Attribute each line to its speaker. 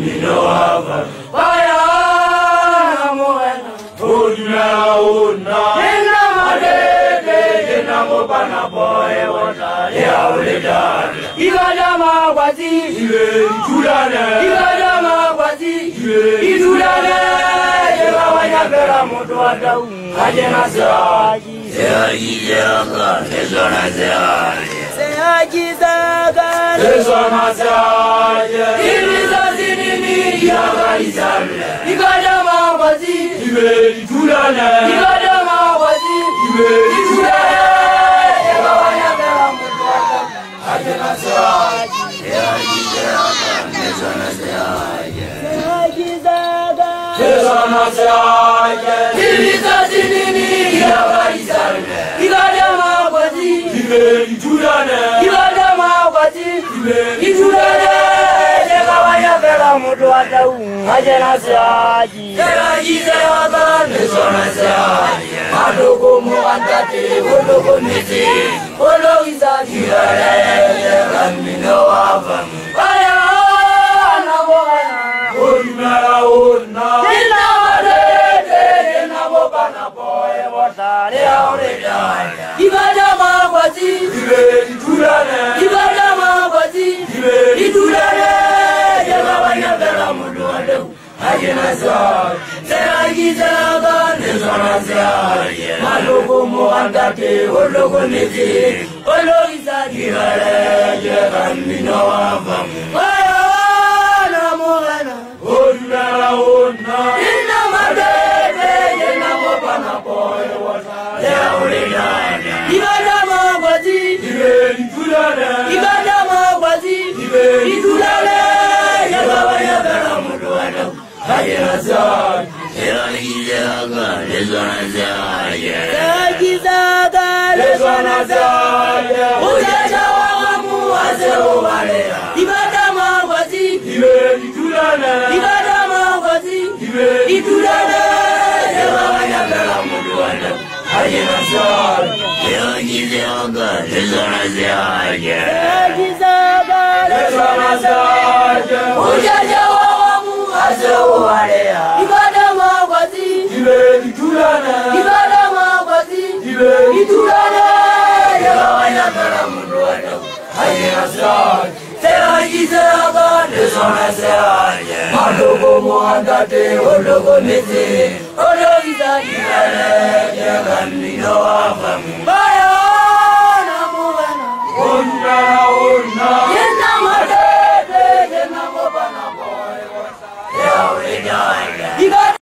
Speaker 1: Minoava, Bayana Moana, Udna Una, Inamade, Namopana Boy, Wata, Yaulida, Igadama Wazi, Julana, Igadama Wazi, Julana, Yavaya Vera Motuata, Ajana Saji, Yaga, Zona Zaya. Saji Zaga, Zona Zaya, Ilizazini, Yaga Izalda, Igadama Wazi, Julana, Igadama Wazi, Julana, Yavaya Vera Motuata, Ajana Saji, Yaga, Zona Zaya, Saji Zaga, Zona Zaya, Ilizazini, Yaga Izalda, Igadama Wazi, Julana, Igadama Wazi, Julana, Yavaya Vera Motuata, Ajana Saji, Saji Zaga, Zona Zaya, Madoko Moandate, Oloko Nete, Olo Izaji, Minoava, Bayana Moana, Una Una, Inamade, Namopana Boy, Wata, Yaulida, Igadama Wazi, Julana, Igadama Wazi, Julana, Yavaya Vera Motuata, Ajana Saji, Saji Zaga, Zona Zaya, Madoko Moandate, Oloko Nete, Olo Izaji, Minoava, Bayana Moana, Una Una, Inamade, Namopana Boy, Wata, Yaulida, Igadama Wazi, Julana, Igadama Wazi, Julana, Yavaya Vera Motuata, Ajana Saji, Saji Zaga, Zona Zaya, Ujaja Wamu, Azeru Valea, Igadama Wazi, Julana, Igadama Wazi, Julana, Yavaya Vera Motuata, Ajana Saji, Saji Zaga, Zona Zaya, Ujaja Wamu, Azeru Valea, Igadama Wazi, Julana, Igadama Wazi, Julana, Yavaya Vera Motuata, Ajana Saji, Saji Zaga, Zona Zaya, Madoko Moandate, Oloko Nete, Olo Izaji, Minoava, Bayana Moana, Una Una, Inamade, Namopana Boy, Yaulida.